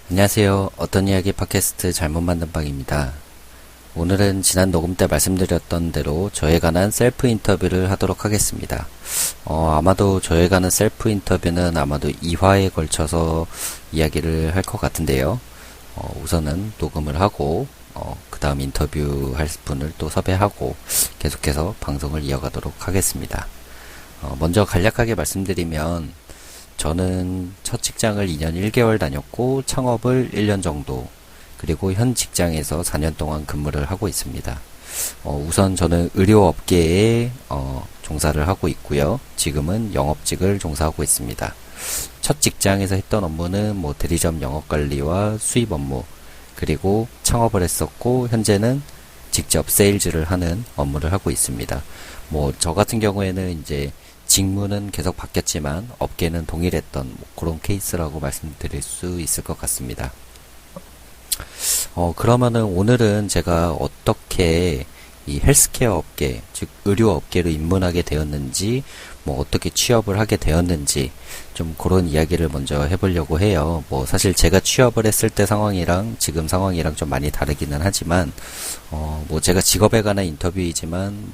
안녕하세요. 어떤 이야기 팟캐스트 잘못 만든 방입니다. 오늘은 지난 녹음 때 말씀드렸던 대로 저에 관한 셀프 인터뷰를 하도록 하겠습니다. 아마도 저에 관한 셀프 인터뷰는 아마도 2화에 걸쳐서 이야기를 할 것 같은데요. 우선은 녹음을 하고 그 다음 인터뷰 할 분을 또 섭외하고 계속해서 방송을 이어가도록 하겠습니다. 먼저 간략하게 말씀드리면 저는 첫 직장을 2년 1개월 다녔고 창업을 1년 정도, 그리고 현 직장에서 4년 동안 근무를 하고 있습니다. 우선 저는 의료업계에 종사를 하고 있고요. 지금은 영업직을 종사하고 있습니다. 첫 직장에서 했던 업무는 대리점 영업관리와 수입 업무, 그리고 창업을 했었고 현재는 직접 세일즈를 하는 업무를 하고 있습니다. 저 같은 경우에는 이제 직무는 계속 바뀌었지만 업계는 동일했던 그런 케이스라고 말씀드릴 수 있을 것 같습니다. 그러면은 오늘은 제가 어떻게 이 헬스케어 업계, 즉 의료 업계로 입문하게 되었는지, 어떻게 취업을 하게 되었는지 좀 그런 이야기를 먼저 해보려고 해요. 사실 제가 취업을 했을 때 상황이랑 지금 상황이랑 좀 많이 다르기는 하지만 제가 직업에 관한 인터뷰이지만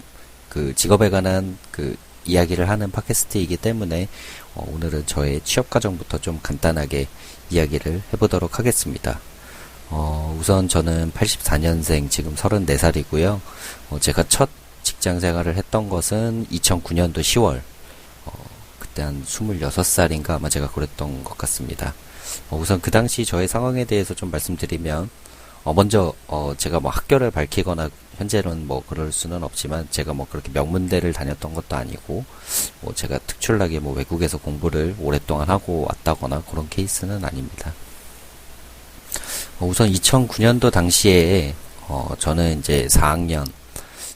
그 직업에 관한 그 이야기를 하는 팟캐스트이기 때문에 오늘은 저의 취업 과정부터 좀 간단하게 이야기를 해보도록 하겠습니다. 우선 저는 84년생, 지금 34살이고요. 제가 첫 직장 생활을 했던 것은 2009년도 10월, 그때 한 26살인가 아마 제가 그랬던 것 같습니다. 우선 그 당시 저의 상황에 대해서 좀 말씀드리면, 먼저 제가 학교를 밝히거나 현재는 그럴 수는 없지만 제가 그렇게 명문대를 다녔던 것도 아니고 제가 특출나게 외국에서 공부를 오랫동안 하고 왔다거나 그런 케이스는 아닙니다. 우선 2009년도 당시에 저는 이제 4학년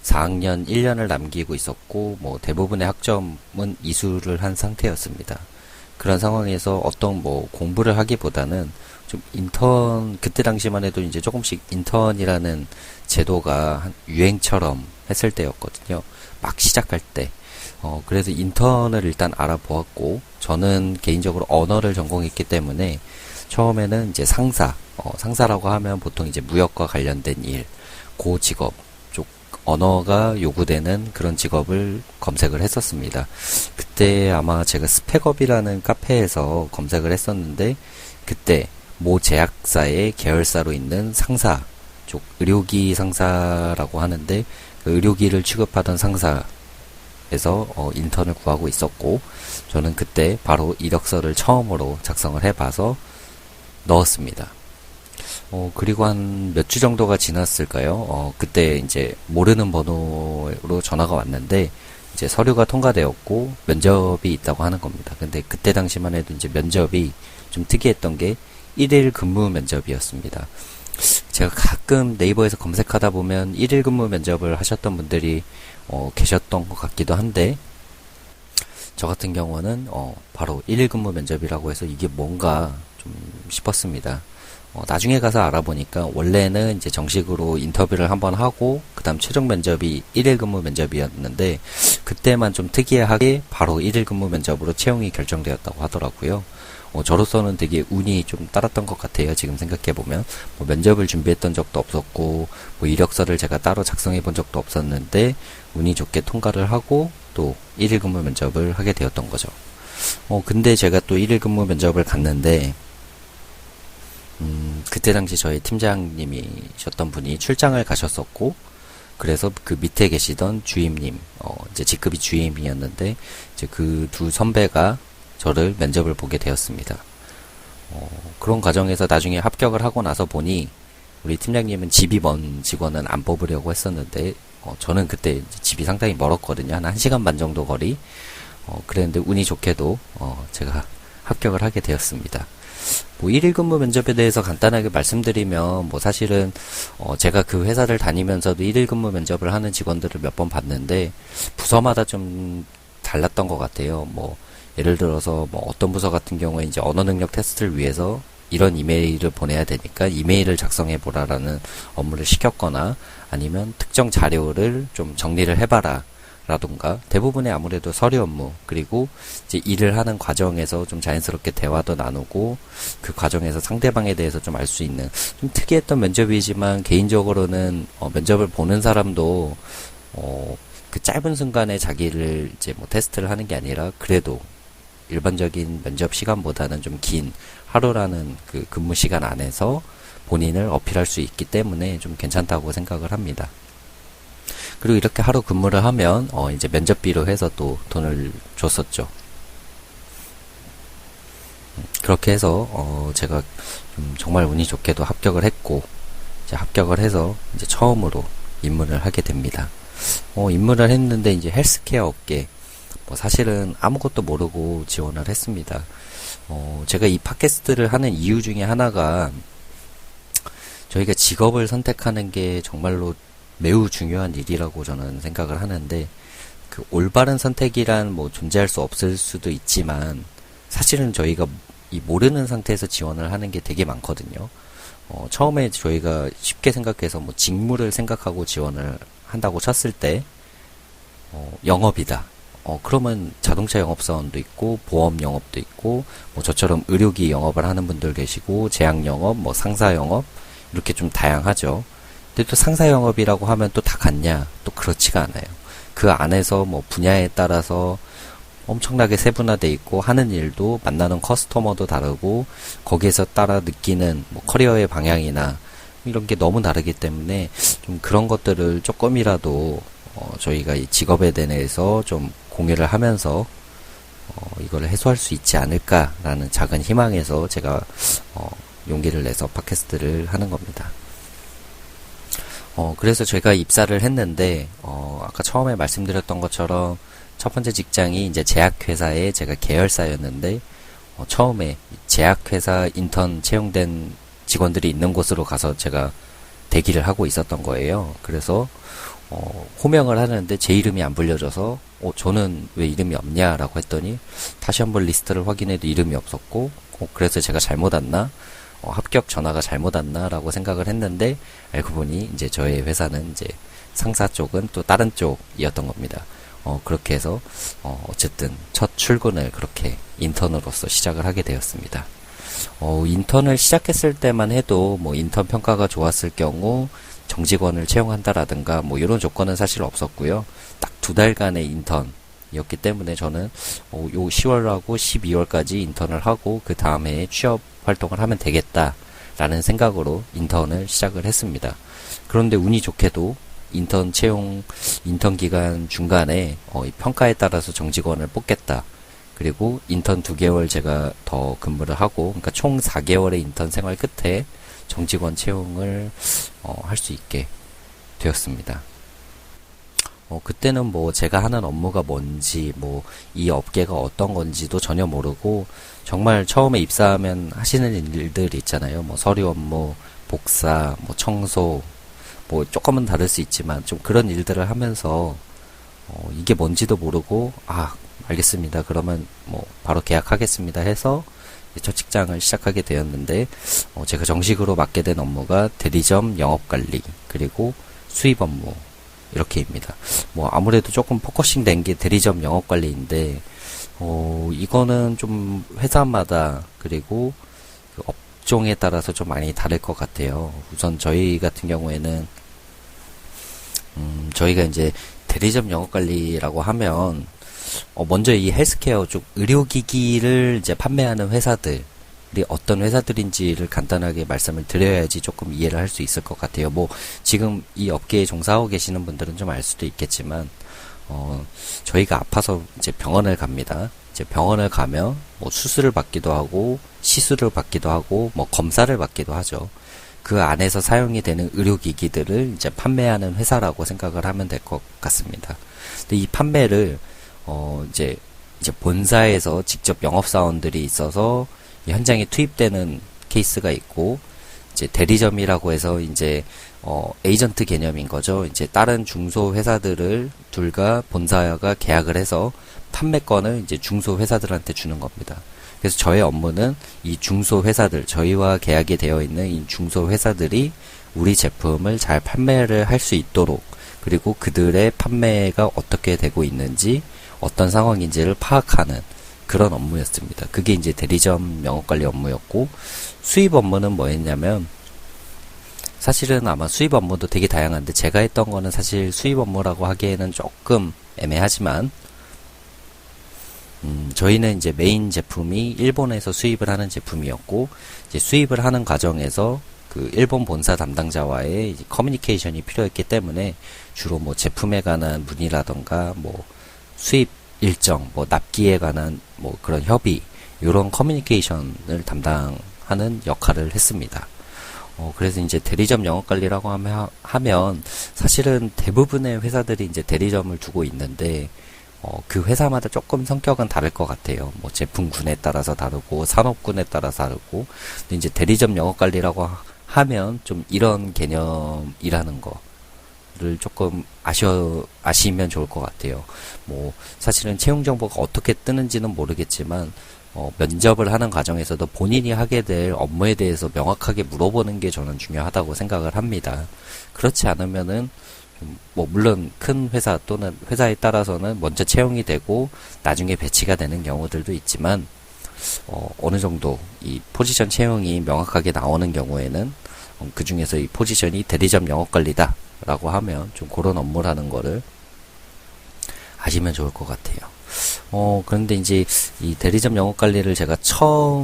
1년을 남기고 있었고 대부분의 학점은 이수를 한 상태였습니다. 그런 상황에서 어떤 공부를 하기보다는 좀 그때 당시만 해도 이제 조금씩 인턴이라는 제도가 유행처럼 했을 때였거든요. 막 시작할 때. 그래서 인턴을 일단 알아보았고, 저는 개인적으로 언어를 전공했기 때문에 처음에는 이제 상사라고 하면 보통 이제 무역과 관련된 일, 그 직업 쪽 언어가 요구되는 그런 직업을 검색을 했었습니다. 그때 아마 제가 스펙업이라는 카페에서 검색을 했었는데, 그때 모 제약사의 계열사로 있는 상사 쪽, 의료기 상사라고 하는데 그 의료기를 취급하던 상사에서 인턴을 구하고 있었고, 저는 그때 바로 이력서를 처음으로 작성을 해봐서 넣었습니다. 그리고 한 몇 주 정도가 지났을까요? 그때 이제 모르는 번호로 전화가 왔는데 이제 서류가 통과되었고 면접이 있다고 하는 겁니다. 근데 그때 당시만 해도 이제 면접이 좀 특이했던 게 1일 근무 면접이었습니다. 제가 가끔 네이버에서 검색하다 보면 1일 근무 면접을 하셨던 분들이 계셨던 것 같기도 한데, 저 같은 경우는 바로 1일 근무 면접이라고 해서 이게 뭔가 좀 싶었습니다. 나중에 가서 알아보니까 원래는 이제 정식으로 인터뷰를 한번 하고 그 다음 최종 면접이 1일 근무 면접이었는데, 그때만 좀 특이하게 바로 1일 근무 면접으로 채용이 결정되었다고 하더라고요. 저로서는 되게 운이 좀 따랐던 것 같아요. 지금 생각해보면 면접을 준비했던 적도 없었고 이력서를 제가 따로 작성해 본 적도 없었는데 운이 좋게 통과를 하고 또 1일 근무 면접을 하게 되었던 거죠. 근데 제가 또 1일 근무 면접을 갔는데 그때 당시 저희 팀장님이셨던 분이 출장을 가셨었고, 그래서 그 밑에 계시던 주임님, 이제 직급이 주임이었는데 이제 그 두 선배가 저를 면접을 보게 되었습니다. 그런 과정에서 나중에 합격을 하고 나서 보니 우리 팀장님은 집이 먼 직원은 안 뽑으려고 했었는데 저는 그때 집이 상당히 멀었거든요. 한 1시간 반 정도 거리. 그랬는데 운이 좋게도 제가 합격을 하게 되었습니다. 1일 근무 면접에 대해서 간단하게 말씀드리면 사실은 제가 그 회사를 다니면서도 1일 근무 면접을 하는 직원들을 몇 번 봤는데 부서마다 좀 달랐던 것 같아요. 예를 들어서 어떤 부서 같은 경우에 이제 언어 능력 테스트를 위해서 이런 이메일을 보내야 되니까 이메일을 작성해 보라라는 업무를 시켰거나, 아니면 특정 자료를 좀 정리를 해봐라 라던가 대부분의 아무래도 서류 업무, 그리고 이제 일을 하는 과정에서 좀 자연스럽게 대화도 나누고 그 과정에서 상대방에 대해서 좀 알 수 있는 좀 특이했던 면접이지만, 개인적으로는 면접을 보는 사람도 그 짧은 순간에 자기를 이제 뭐 테스트를 하는 게 아니라 그래도 일반적인 면접 시간보다는 좀 긴 하루라는 그 근무 시간 안에서 본인을 어필할 수 있기 때문에 좀 괜찮다고 생각을 합니다. 그리고 이렇게 하루 근무를 하면 이제 면접비로 해서 또 돈을 줬었죠. 그렇게 해서 제가 정말 운이 좋게도 합격을 했고, 이제 합격을 해서 이제 처음으로 입문을 하게 됩니다. 입문을 했는데 이제 헬스케어 업계, 뭐 사실은 아무것도 모르고 지원을 했습니다. 제가 이 팟캐스트를 하는 이유 중에 하나가, 저희가 직업을 선택하는 게 정말로 매우 중요한 일이라고 저는 생각을 하는데, 그 올바른 선택이란 뭐 존재할 수 없을 수도 있지만, 사실은 저희가 이 모르는 상태에서 지원을 하는 게 되게 많거든요. 처음에 저희가 쉽게 생각해서 뭐 직무를 생각하고 지원을 한다고 쳤을 때, 영업이다. 그러면 자동차 영업사원도 있고, 보험 영업도 있고, 뭐 저처럼 의료기 영업을 하는 분들 계시고, 제약 영업, 뭐 상사 영업, 이렇게 좀 다양하죠. 근데 또 상사 영업이라고 하면 또 다 같냐? 또 그렇지가 않아요. 그 안에서 뭐 분야에 따라서 엄청나게 세분화돼 있고, 하는 일도 만나는 커스터머도 다르고, 거기에서 따라 느끼는 뭐 커리어의 방향이나 이런 게 너무 다르기 때문에 좀 그런 것들을 조금이라도 저희가 이 직업에 대해서 좀 공유를 하면서 이거를 해소할 수 있지 않을까라는 작은 희망에서 제가 용기를 내서 팟캐스트를 하는 겁니다. 그래서 제가 입사를 했는데, 아까 처음에 말씀드렸던 것처럼 첫 번째 직장이 이제 제약회사의 제가 계열사였는데, 처음에 제약회사 인턴 채용된 직원들이 있는 곳으로 가서 제가 대기를 하고 있었던 거예요. 그래서, 호명을 하는데 제 이름이 안 불려져서, 저는 왜 이름이 없냐라고 했더니, 다시 한번 리스트를 확인해도 이름이 없었고, 그래서 제가 잘못 왔나? 합격 전화가 잘못 왔나라고 생각을 했는데, 알고 보니 이제 저의 회사는 이제 상사 쪽은 또 다른 쪽이었던 겁니다. 그렇게 해서 어쨌든 첫 출근을 그렇게 인턴으로서 시작을 하게 되었습니다. 인턴을 시작했을 때만 해도 뭐 인턴 평가가 좋았을 경우 정직원을 채용한다라든가 뭐 이런 조건은 사실 없었고요. 딱 2달간의 인턴이었기 때문에 저는 요 10월하고 12월까지 인턴을 하고 그 다음에 취업 활동을 하면 되겠다라는 생각으로 인턴을 시작을 했습니다. 그런데 운이 좋게도 인턴 기간 중간에 이 평가에 따라서 정직원을 뽑겠다. 그리고 인턴 2개월 제가 더 근무를 하고, 그러니까 총 4개월의 인턴 생활 끝에 정직원 채용을 할 수 있게 되었습니다. 그때는 뭐 제가 하는 업무가 뭔지, 뭐 이 업계가 어떤 건지도 전혀 모르고, 정말 처음에 입사하면 하시는 일들이 있잖아요. 뭐 서류 업무, 복사, 뭐 청소, 뭐 조금은 다를 수 있지만 좀 그런 일들을 하면서 이게 뭔지도 모르고, 알겠습니다. 그러면 뭐 바로 계약하겠습니다 해서 첫 직장을 시작하게 되었는데, 제가 정식으로 맡게 된 업무가 대리점 영업관리, 그리고 수입 업무, 이렇게입니다. 뭐 아무래도 조금 포커싱 된 게 대리점 영업관리인데, 이거는 좀 회사마다 그리고 그 업종에 따라서 좀 많이 다를 것 같아요. 우선 저희 같은 경우에는 저희가 이제 대리점 영업관리라고 하면 먼저 이 헬스케어 쪽 의료기기를 이제 판매하는 회사들이 어떤 회사들인지를 간단하게 말씀을 드려야지 조금 이해를 할 수 있을 것 같아요. 뭐 지금 이 업계에 종사하고 계시는 분들은 좀 알 수도 있겠지만, 저희가 아파서 이제 병원을 갑니다. 이제 병원을 가면 뭐 수술을 받기도 하고 시술을 받기도 하고 뭐 검사를 받기도 하죠. 그 안에서 사용이 되는 의료기기들을 이제 판매하는 회사라고 생각을 하면 될 것 같습니다. 근데 이 판매를 이제 본사에서 직접 영업사원들이 있어서 이 현장에 투입되는 케이스가 있고, 이제 대리점이라고 해서 이제 에이전트 개념인 거죠. 이제 다른 중소 회사들을 둘과 본사가 계약을 해서 판매권을 이제 중소 회사들한테 주는 겁니다. 그래서 저의 업무는 이 중소 회사들, 저희와 계약이 되어 있는 이 중소 회사들이 우리 제품을 잘 판매를 할 수 있도록, 그리고 그들의 판매가 어떻게 되고 있는지, 어떤 상황인지를 파악하는 그런 업무였습니다. 그게 이제 대리점 영업관리 업무였고, 수입 업무는 뭐였냐면, 사실은 아마 수입 업무도 되게 다양한데, 제가 했던 거는 사실 수입 업무라고 하기에는 조금 애매하지만, 저희는 이제 메인 제품이 일본에서 수입을 하는 제품이었고, 이제 수입을 하는 과정에서 그 일본 본사 담당자와의 이제 커뮤니케이션이 필요했기 때문에 주로 뭐 제품에 관한 문의라던가 뭐 수입 일정, 뭐 납기에 관한 뭐 그런 협의, 이런 커뮤니케이션을 담당하는 역할을 했습니다. 그래서 이제 대리점 영업관리라고 하면 사실은 대부분의 회사들이 이제 대리점을 두고 있는데, 그 회사마다 조금 성격은 다를 것 같아요. 뭐 제품군에 따라서 다르고 산업군에 따라서 다르고. 근데 이제 대리점 영업관리라고 하면 좀 이런 개념이라는 거를 조금 아시면 좋을 것 같아요. 뭐 사실은 채용 정보가 어떻게 뜨는지는 모르겠지만 면접을 하는 과정에서도 본인이 하게 될 업무에 대해서 명확하게 물어보는 게 저는 중요하다고 생각을 합니다. 그렇지 않으면은 뭐 물론 큰 회사 또는 회사에 따라서는 먼저 채용이 되고 나중에 배치가 되는 경우들도 있지만 어느 정도 이 포지션 채용이 명확하게 나오는 경우에는 그 중에서 이 포지션이 대리점 영업관리다 라고 하면 좀 그런 업무라는 거를 아시면 좋을 것 같아요. 그런데 이제 이 대리점 영업관리를 제가 첫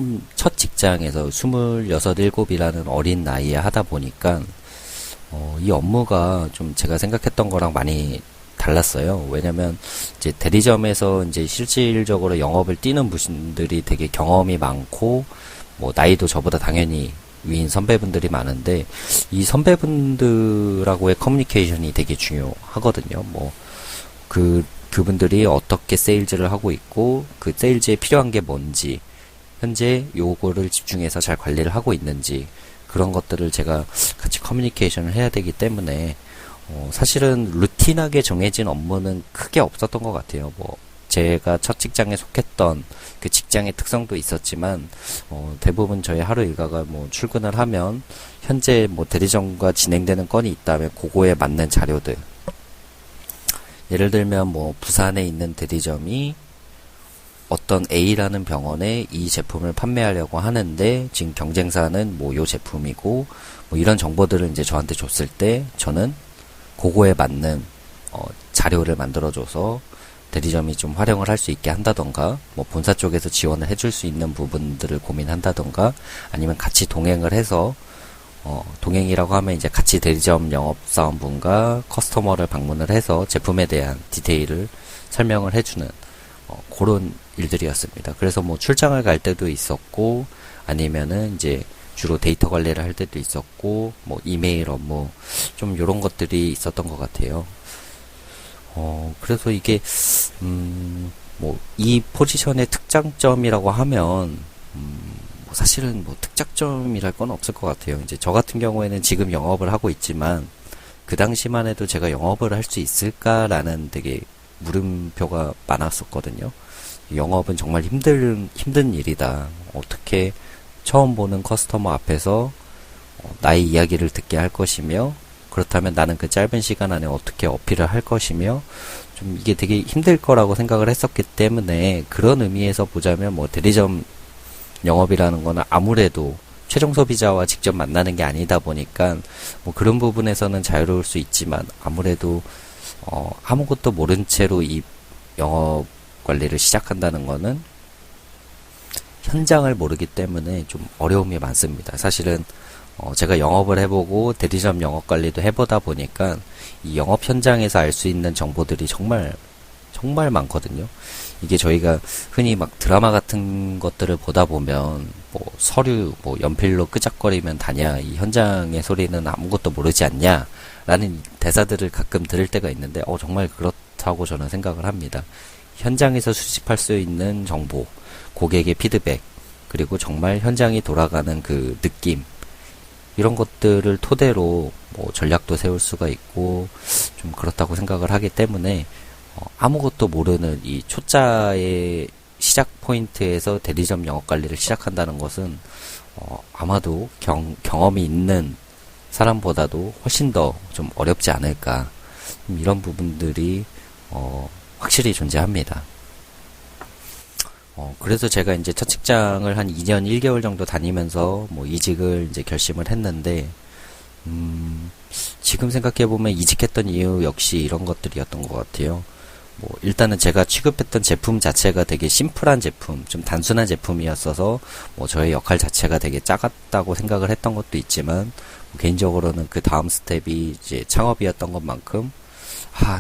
직장에서 26, 7이라는 어린 나이에 하다 보니까 이 업무가 좀 제가 생각했던 거랑 많이 달랐어요. 왜냐면 이제 대리점에서 이제 실질적으로 영업을 뛰는 분들이 되게 경험이 많고 뭐 나이도 저보다 당연히 위인 선배분들이 많은데, 이 선배분들하고의 커뮤니케이션이 되게 중요하거든요. 뭐 그분들이 어떻게 세일즈를 하고 있고 그 세일즈에 필요한 게 뭔지, 현재 요거를 집중해서 잘 관리를 하고 있는지, 그런 것들을 제가 같이 커뮤니케이션을 해야 되기 때문에 사실은 루틴하게 정해진 업무는 크게 없었던 것 같아요. 뭐 제가 첫 직장에 속했던 그 직장의 특성도 있었지만 대부분 저희 하루 일과가 뭐 출근을 하면 현재 뭐 대리점과 진행되는 건이 있다면 그거에 맞는 자료들, 예를 들면 뭐 부산에 있는 대리점이 어떤 A라는 병원에 이 제품을 판매하려고 하는데 지금 경쟁사는 뭐 요 제품이고 뭐 이런 정보들을 이제 저한테 줬을 때 저는 그거에 맞는 자료를 만들어줘서 대리점이 좀 활용을 할 수 있게 한다던가, 뭐 본사 쪽에서 지원을 해줄 수 있는 부분들을 고민한다던가, 아니면 같이 동행을 해서 동행이라고 하면 이제 같이 대리점 영업사원분과 커스터머를 방문을 해서 제품에 대한 디테일을 설명을 해주는 그런 일들이었습니다. 그래서 뭐 출장을 갈 때도 있었고, 아니면은 이제 주로 데이터 관리를 할 때도 있었고, 뭐 이메일 업무, 좀 요런 것들이 있었던 것 같아요. 그래서 이게 뭐 이 포지션의 특장점이라고 하면 뭐 사실은 뭐 특장점이랄 건 없을 것 같아요. 이제 저 같은 경우에는 지금 영업을 하고 있지만 그 당시만 해도 제가 영업을 할 수 있을까라는 되게 물음표가 많았었거든요. 영업은 정말 힘든 일이다. 어떻게 처음 보는 커스터머 앞에서 나의 이야기를 듣게 할 것이며, 그렇다면 나는 그 짧은 시간 안에 어떻게 어필을 할 것이며, 좀 이게 되게 힘들 거라고 생각을 했었기 때문에, 그런 의미에서 보자면 뭐 대리점 영업이라는 거는 아무래도 최종 소비자와 직접 만나는 게 아니다 보니까 뭐 그런 부분에서는 자유로울 수 있지만, 아무래도 아무것도 모른 채로 이 영업 관리를 시작한다는 거는 현장을 모르기 때문에 좀 어려움이 많습니다. 사실은 제가 영업을 해보고 대리점 영업 관리도 해보다 보니까 이 영업 현장에서 알 수 있는 정보들이 정말 많거든요. 이게 저희가 흔히 막 드라마 같은 것들을 보다 보면 뭐 서류 뭐 연필로 끄적거리면 다냐, 이 현장의 소리는 아무것도 모르지 않냐 라는 대사들을 가끔 들을 때가 있는데 정말 그렇다고 저는 생각을 합니다. 현장에서 수집할 수 있는 정보, 고객의 피드백, 그리고 정말 현장이 돌아가는 그 느낌, 이런 것들을 토대로 뭐 전략도 세울 수가 있고 좀 그렇다고 생각을 하기 때문에 아무것도 모르는 이 초짜의 시작 포인트에서 대리점 영업 관리를 시작한다는 것은 아마도 경험이 있는 사람보다도 훨씬 더 좀 어렵지 않을까. 이런 부분들이 확실히 존재합니다. 그래서 제가 이제 첫 직장을 한 2년 1개월 정도 다니면서 뭐 이직을 이제 결심을 했는데, 지금 생각해보면 이직했던 이유 역시 이런 것들이었던 것 같아요. 뭐 일단은 제가 취급했던 제품 자체가 되게 심플한 제품, 좀 단순한 제품이었어서 뭐 저의 역할 자체가 되게 작았다고 생각을 했던 것도 있지만, 개인적으로는 그 다음 스텝이 이제 창업이었던 것만큼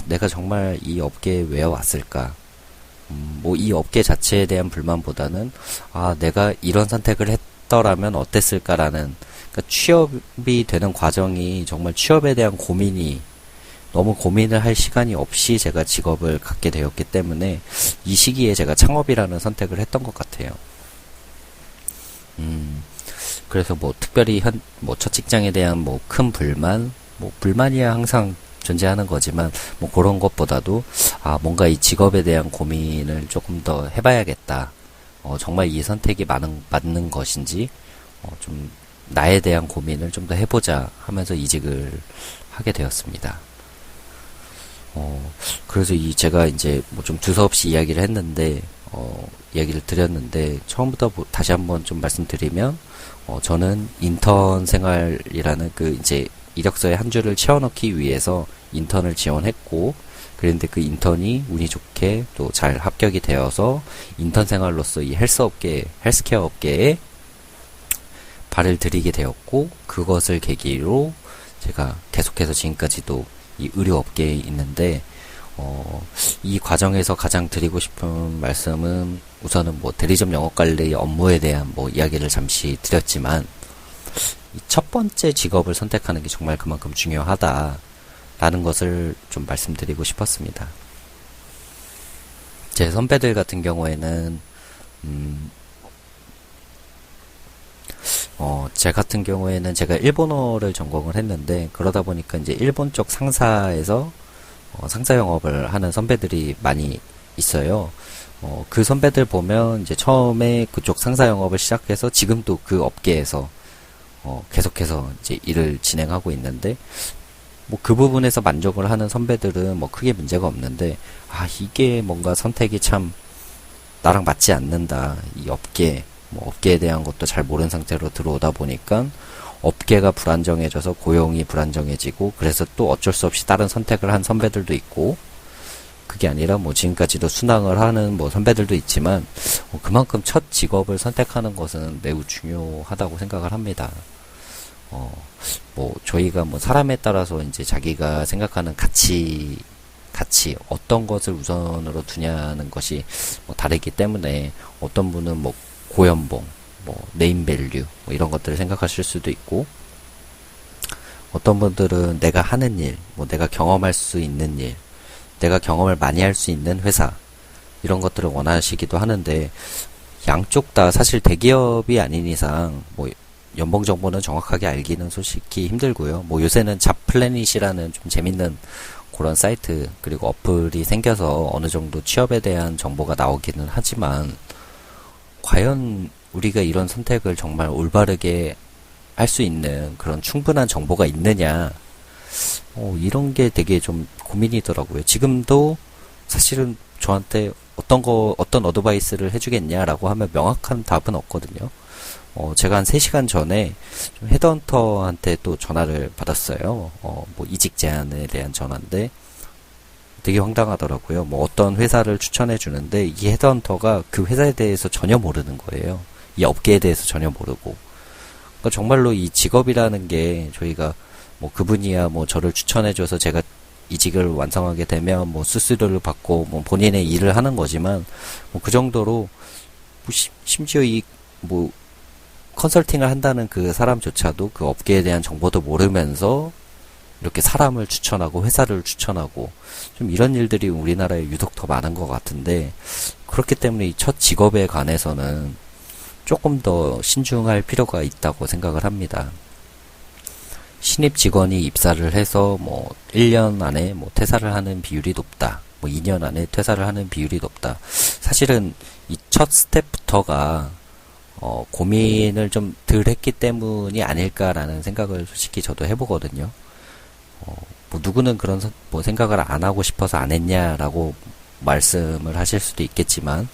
내가 정말 이 업계에 왜 왔을까? 뭐 이 업계 자체에 대한 불만보다는 내가 이런 선택을 했더라면 어땠을까라는, 그러니까 취업이 되는 과정이 정말 취업에 대한 고민이 너무 고민을 할 시간이 없이 제가 직업을 갖게 되었기 때문에 이 시기에 제가 창업이라는 선택을 했던 것 같아요. 그래서 뭐 특별히 뭐 첫 직장에 대한 뭐 큰 불만, 뭐 불만이야 항상 존재하는 거지만 뭐 그런 것보다도 뭔가 이 직업에 대한 고민을 조금 더 해봐야겠다. 정말 이 선택이 맞는 것인지 좀 나에 대한 고민을 좀 더 해보자 하면서 이직을 하게 되었습니다. 그래서 제가 이제 뭐 좀 두서없이 이야기를 했는데, 이야기를 드렸는데, 처음부터 다시 한번 좀 말씀드리면, 저는 인턴 생활이라는 그 이제 이력서에 한 줄을 채워넣기 위해서 인턴을 지원했고, 그런데 그 인턴이 운이 좋게 또 잘 합격이 되어서 인턴 생활로서 이 헬스케어 업계에 발을 들이게 되었고, 그것을 계기로 제가 계속해서 지금까지도 이 의료 업계에 있는데, 이 과정에서 가장 드리고 싶은 말씀은 우선은 뭐 대리점 영업관리 업무에 대한 뭐 이야기를 잠시 드렸지만, 이 첫 번째 직업을 선택하는 게 정말 그만큼 중요하다라는 것을 좀 말씀드리고 싶었습니다. 제 선배들 같은 경우에는, 제 같은 경우에는 제가 일본어를 전공을 했는데, 그러다 보니까 이제 일본 쪽 상사에서 상사 영업을 하는 선배들이 많이 있어요. 그 선배들 보면 이제 처음에 그쪽 상사 영업을 시작해서 지금도 그 업계에서 계속해서 이제 일을 진행하고 있는데, 뭐 그 부분에서 만족을 하는 선배들은 뭐 크게 문제가 없는데, 이게 뭔가 선택이 참 나랑 맞지 않는다. 이 업계, 뭐 업계에 대한 것도 잘 모르는 상태로 들어오다 보니까 업계가 불안정해져서 고용이 불안정해지고, 그래서 또 어쩔 수 없이 다른 선택을 한 선배들도 있고, 그게 아니라 뭐 지금까지도 순항을 하는 뭐 선배들도 있지만, 그만큼 첫 직업을 선택하는 것은 매우 중요하다고 생각을 합니다. 뭐 저희가 뭐 사람에 따라서 이제 자기가 생각하는 가치 어떤 것을 우선으로 두냐는 것이 뭐 다르기 때문에, 어떤 분은 뭐 고연봉, 뭐 네임밸류 뭐 이런 것들을 생각하실 수도 있고, 어떤 분들은 내가 하는 일, 뭐 내가 경험할 수 있는 일, 내가 경험을 많이 할 수 있는 회사, 이런 것들을 원하시기도 하는데, 양쪽 다 사실 대기업이 아닌 이상 뭐 연봉 정보는 정확하게 알기는 솔직히 힘들고요. 뭐 요새는 잡플래닛이라는 좀 재밌는 그런 사이트 그리고 어플이 생겨서 어느 정도 취업에 대한 정보가 나오기는 하지만, 과연 우리가 이런 선택을 정말 올바르게 할 수 있는 그런 충분한 정보가 있느냐, 이런 게 되게 좀 고민이더라고요. 지금도 사실은 저한테 어떤 어드바이스를 해주겠냐라고 하면 명확한 답은 없거든요. 제가 한 3시간 전에 좀 헤드헌터한테 또 전화를 받았어요. 뭐 이직 제안에 대한 전화인데 되게 황당하더라고요. 뭐 어떤 회사를 추천해 주는데 이 헤드헌터가 그 회사에 대해서 전혀 모르는 거예요. 이 업계에 대해서 전혀 모르고. 그러니까 정말로 이 직업이라는 게, 저희가 뭐 그분이야 뭐 저를 추천해 줘서 제가 이직을 완성하게 되면 뭐 수수료를 받고 뭐 본인의 일을 하는 거지만, 뭐 그 정도로 뭐 심지어 이 뭐 컨설팅을 한다는 그 사람조차도 그 업계에 대한 정보도 모르면서 이렇게 사람을 추천하고 회사를 추천하고, 좀 이런 일들이 우리나라에 유독 더 많은 것 같은데, 그렇기 때문에 이 첫 직업에 관해서는 조금 더 신중할 필요가 있다고 생각을 합니다. 신입 직원이 입사를 해서 뭐 1년 안에 뭐 퇴사를 하는 비율이 높다, 뭐 2년 안에 퇴사를 하는 비율이 높다. 사실은 이 첫 스텝부터가 고민을 좀 덜 했기 때문이 아닐까라는 생각을 솔직히 저도 해보거든요. 뭐 누구는 그런 뭐 생각을 안 하고 싶어서 안 했냐라고 말씀을 하실 수도 있겠지만,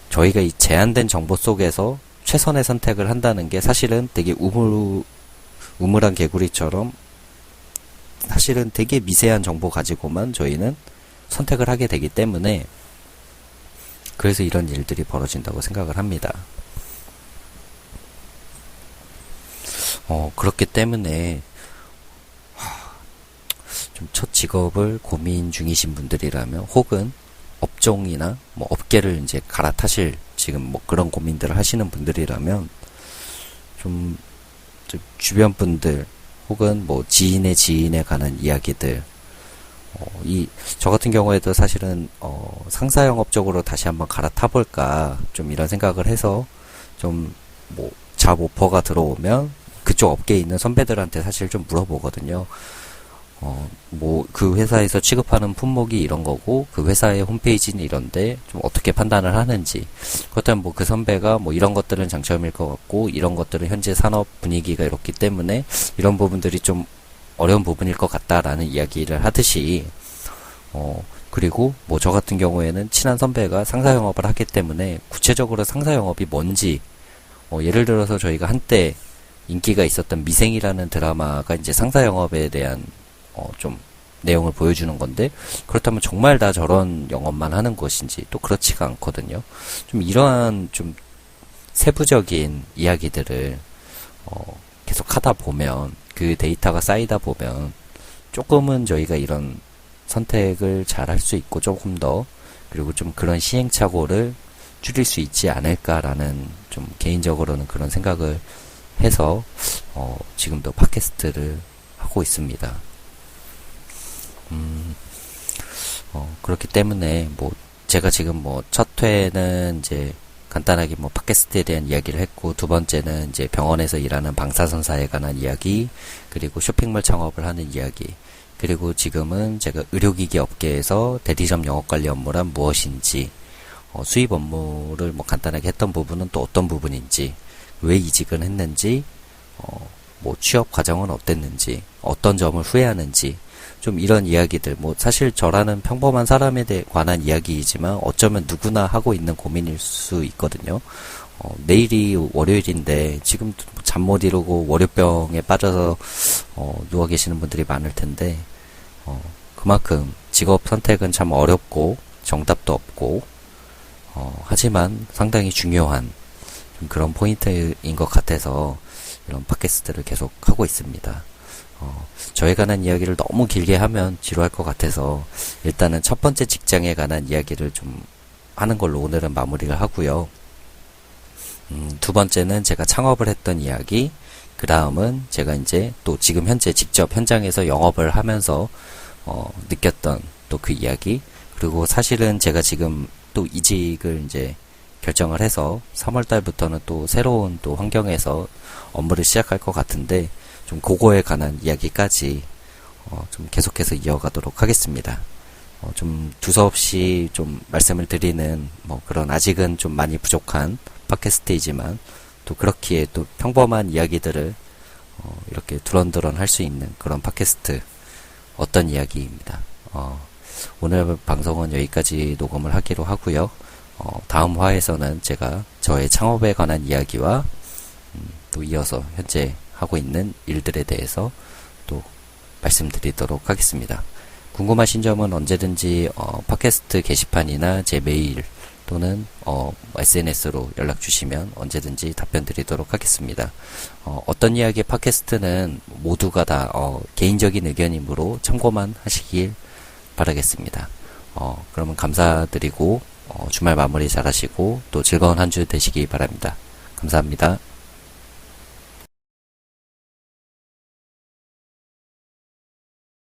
저희가 이 제한된 정보 속에서 최선의 선택을 한다는 게 사실은 되게 우물한 개구리처럼 사실은 되게 미세한 정보 가지고만 저희는 선택을 하게 되기 때문에, 그래서 이런 일들이 벌어진다고 생각을 합니다. 그렇기 때문에 좀 첫 직업을 고민 중이신 분들이라면, 혹은 업종이나 뭐 업계를 이제 갈아타실 지금 뭐 그런 고민들을 하시는 분들이라면, 좀 주변 분들 혹은 뭐 지인의 지인에 관한 이야기들, 저 같은 경우에도 사실은 상사 영업 쪽으로 다시 한번 갈아타 볼까 좀 이런 생각을 해서, 좀 뭐 잡 오퍼가 들어오면 그쪽 업계에 있는 선배들한테 사실 좀 물어보거든요. 뭐 그 회사에서 취급하는 품목이 이런 거고 그 회사의 홈페이지는 이런데 좀 어떻게 판단을 하는지, 그렇다면 뭐 그 선배가 뭐 이런 것들은 장점일 것 같고 이런 것들은 현재 산업 분위기가 이렇기 때문에 이런 부분들이 좀 어려운 부분일 것 같다라는 이야기를 하듯이, 그리고 뭐 저 같은 경우에는 친한 선배가 상사 영업을 하기 때문에 구체적으로 상사 영업이 뭔지, 예를 들어서 저희가 한때 인기가 있었던 미생이라는 드라마가 이제 상사 영업에 대한 좀 내용을 보여주는 건데, 그렇다면 정말 다 저런 영업만 하는 것인지 또 그렇지가 않거든요. 좀 이러한 좀 세부적인 이야기들을 계속 하다 보면, 그 데이터가 쌓이다 보면 조금은 저희가 이런 선택을 잘 할 수 있고 조금 더, 그리고 좀 그런 시행착오를 줄일 수 있지 않을까라는, 좀 개인적으로는 그런 생각을 해서 지금도 팟캐스트를 하고 있습니다. 그렇기 때문에 뭐 제가 지금 뭐 첫 회는 이제 간단하게 뭐 팟캐스트에 대한 이야기를 했고, 두 번째는 이제 병원에서 일하는 방사선사에 관한 이야기, 그리고 쇼핑몰 창업을 하는 이야기, 그리고 지금은 제가 의료기기 업계에서 대리점 영업관리 업무란 무엇인지, 수입 업무를 뭐 간단하게 했던 부분은 또 어떤 부분인지, 왜 이직을 했는지, 뭐 취업 과정은 어땠는지, 어떤 점을 후회하는지, 좀 이런 이야기들, 뭐 사실 저라는 평범한 사람에 관한 이야기이지만 어쩌면 누구나 하고 있는 고민일 수 있거든요. 내일이 월요일인데 지금 잠 못 이루고 월요병에 빠져서 누워 계시는 분들이 많을 텐데, 그만큼 직업 선택은 참 어렵고 정답도 없고, 하지만 상당히 중요한 좀 그런 포인트인 것 같아서 이런 팟캐스트를 계속 하고 있습니다. 저에 관한 이야기를 너무 길게 하면 지루할 것 같아서 일단은 첫 번째 직장에 관한 이야기를 좀 하는 걸로 오늘은 마무리를 하고요. 두 번째는 제가 창업을 했던 이야기, 그 다음은 제가 이제 또 지금 현재 직접 현장에서 영업을 하면서 느꼈던 또 그 이야기, 그리고 사실은 제가 지금 또 이직을 이제 결정을 해서 3월 달부터는 또 새로운 또 환경에서 업무를 시작할 것 같은데, 좀 그거에 관한 이야기까지 좀 계속해서 이어가도록 하겠습니다. 좀 두서없이 좀 말씀을 드리는 뭐 그런 아직은 좀 많이 부족한 팟캐스트이지만, 또 그렇기에 또 평범한 이야기들을 이렇게 두런두런 할 수 있는 그런 팟캐스트, 어떤 이야기입니다. 오늘 방송은 여기까지 녹음을 하기로 하고요. 다음 화에서는 제가 저의 창업에 관한 이야기와 또 이어서 현재 하고 있는 일들에 대해서 또 말씀드리도록 하겠습니다. 궁금하신 점은 언제든지 팟캐스트 게시판이나 제 메일 또는 SNS로 연락 주시면 언제든지 답변 드리도록 하겠습니다. 어떤 이야기 팟캐스트는 모두가 다 개인적인 의견이므로 참고만 하시길 바라겠습니다. 그러면 감사드리고 주말 마무리 잘 하시고 또 즐거운 한 주 되시기 바랍니다. 감사합니다.